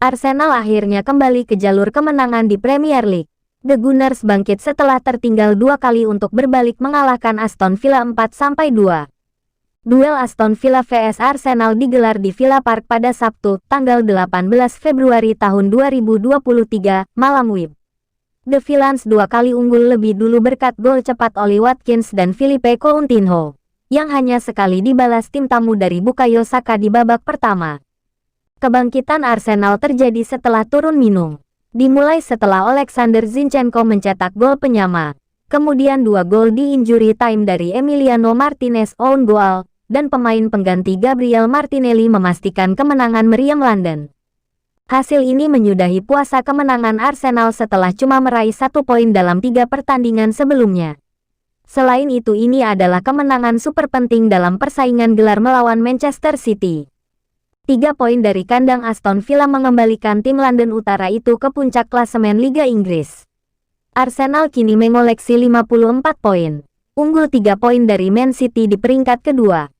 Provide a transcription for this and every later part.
Arsenal akhirnya kembali ke jalur kemenangan di Premier League. The Gunners bangkit setelah tertinggal 2 kali untuk berbalik mengalahkan Aston Villa 4-2. Duel Aston Villa vs Arsenal digelar di Villa Park pada Sabtu, tanggal 18 Februari tahun 2023, malam WIB. The Villains 2 kali unggul lebih dulu berkat gol cepat Ollie Watkins dan Philippe Coutinho, yang hanya sekali dibalas tim tamu dari Bukayo Saka di babak pertama. Kebangkitan Arsenal terjadi setelah turun minum. Dimulai setelah Alexander Zinchenko mencetak gol penyama. Kemudian 2 gol di injury time dari Emiliano Martinez own goal, dan pemain pengganti Gabriel Martinelli memastikan kemenangan meriam London. Hasil ini menyudahi puasa kemenangan Arsenal setelah cuma meraih 1 poin dalam 3 pertandingan sebelumnya. Selain itu, ini adalah kemenangan super penting dalam persaingan gelar melawan Manchester City. 3 poin dari kandang Aston Villa mengembalikan tim London Utara itu ke puncak klasemen Liga Inggris. Arsenal kini mengoleksi 54 poin, unggul 3 poin dari Man City di peringkat kedua.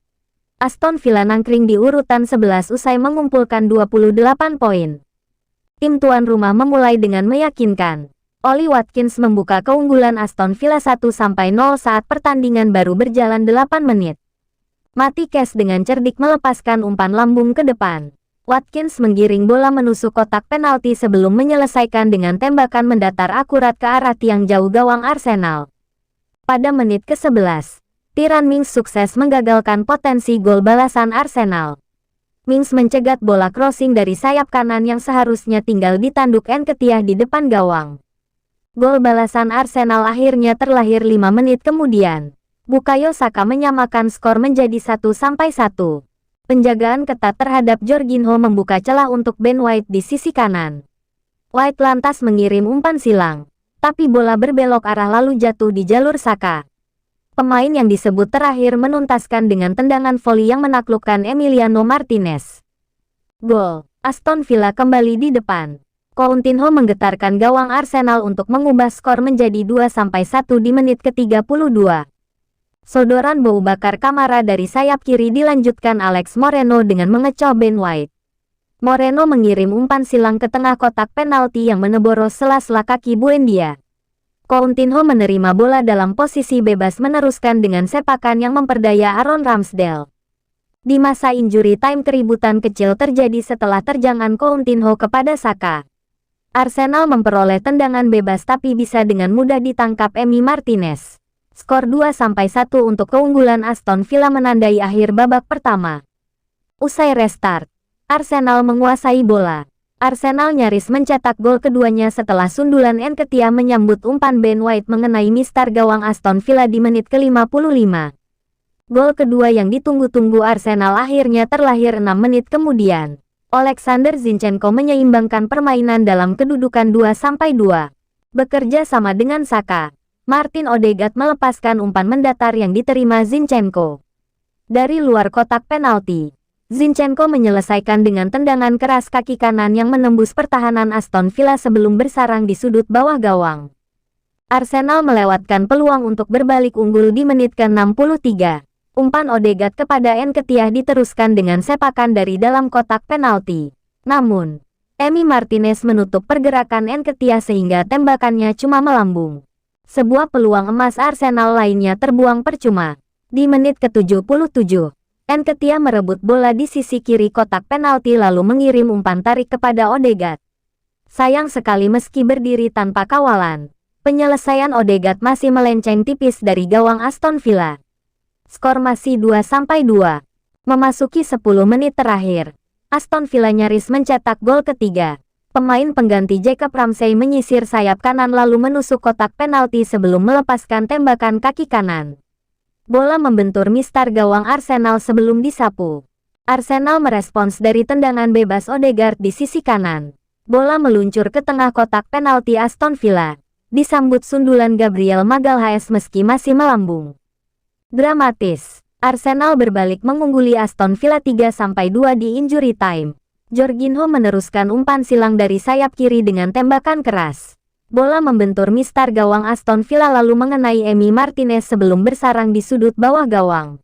Aston Villa nangkring di urutan 11 usai mengumpulkan 28 poin. Tim tuan rumah memulai dengan meyakinkan. Ollie Watkins membuka keunggulan Aston Villa 1-0 saat pertandingan baru berjalan 8 menit. Matty Cash dengan cerdik melepaskan umpan lambung ke depan. Watkins menggiring bola menusuk kotak penalti sebelum menyelesaikan dengan tembakan mendatar akurat ke arah tiang jauh gawang Arsenal. Pada menit ke-11, Tyrone Mings sukses menggagalkan potensi gol balasan Arsenal. Mings mencegat bola crossing dari sayap kanan yang seharusnya tinggal ditanduk Nketiah di depan gawang. Gol balasan Arsenal akhirnya terlahir 5 menit kemudian. Bukayo Saka menyamakan skor menjadi 1-1. Penjagaan ketat terhadap Jorginho membuka celah untuk Ben White di sisi kanan. White lantas mengirim umpan silang, tapi bola berbelok arah lalu jatuh di jalur Saka. Pemain yang disebut terakhir menuntaskan dengan tendangan voli yang menaklukkan Emiliano Martinez. Gol, Aston Villa kembali di depan. Coutinho menggetarkan gawang Arsenal untuk mengubah skor menjadi 2-1 di menit ke-32. Sodoran bau bakar Kamara dari sayap kiri dilanjutkan Alex Moreno dengan mengecoh Ben White. Moreno mengirim umpan silang ke tengah kotak penalti yang meneboros sela-sela kaki Buendia. Coutinho menerima bola dalam posisi bebas meneruskan dengan sepakan yang memperdaya Aaron Ramsdale. Di masa injury time keributan kecil terjadi setelah terjangan Coutinho kepada Saka. Arsenal memperoleh tendangan bebas tapi bisa dengan mudah ditangkap Emi Martinez. Skor 2-1 untuk keunggulan Aston Villa menandai akhir babak pertama. Usai restart, Arsenal menguasai bola. Arsenal nyaris mencetak gol keduanya setelah sundulan Nketiah menyambut umpan Ben White mengenai mistar gawang Aston Villa di menit ke-55. Gol kedua yang ditunggu-tunggu Arsenal akhirnya terlahir 6 menit kemudian. Alexander Zinchenko menyeimbangkan permainan dalam kedudukan 2-2. Bekerja sama dengan Saka, Martin Odegaard melepaskan umpan mendatar yang diterima Zinchenko. Dari luar kotak penalti, Zinchenko menyelesaikan dengan tendangan keras kaki kanan yang menembus pertahanan Aston Villa sebelum bersarang di sudut bawah gawang. Arsenal melewatkan peluang untuk berbalik unggul di menit ke-63. Umpan Odegaard kepada Nketiah diteruskan dengan sepakan dari dalam kotak penalti. Namun, Emi Martinez menutup pergerakan Nketiah sehingga tembakannya cuma melambung. Sebuah peluang emas Arsenal lainnya terbuang percuma. Di menit ke-77, Nketiah merebut bola di sisi kiri kotak penalti lalu mengirim umpan tarik kepada Odegaard. Sayang sekali meski berdiri tanpa kawalan, penyelesaian Odegaard masih melenceng tipis dari gawang Aston Villa. Skor masih 2-2. Memasuki 10 menit terakhir, Aston Villa nyaris mencetak gol ketiga. Pemain pengganti Jacob Ramsey menyisir sayap kanan lalu menusuk kotak penalti sebelum melepaskan tembakan kaki kanan. Bola membentur mistar gawang Arsenal sebelum disapu. Arsenal merespons dari tendangan bebas Odegaard di sisi kanan. Bola meluncur ke tengah kotak penalti Aston Villa. Disambut sundulan Gabriel Magalhaes meski masih melambung. Dramatis, Arsenal berbalik mengungguli Aston Villa 3-2 di injury time. Jorginho meneruskan umpan silang dari sayap kiri dengan tembakan keras. Bola membentur mistar gawang Aston Villa lalu mengenai Emi Martinez sebelum bersarang di sudut bawah gawang.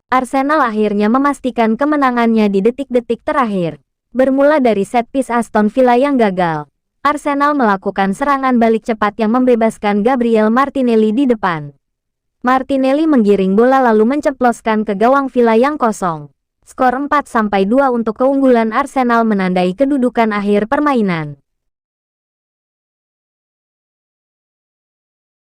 Arsenal akhirnya memastikan kemenangannya di detik-detik terakhir. Bermula dari set piece Aston Villa yang gagal, Arsenal melakukan serangan balik cepat yang membebaskan Gabriel Martinelli di depan. Martinelli menggiring bola lalu menceploskan ke gawang Villa yang kosong. Skor 4-2 untuk keunggulan Arsenal menandai kedudukan akhir permainan.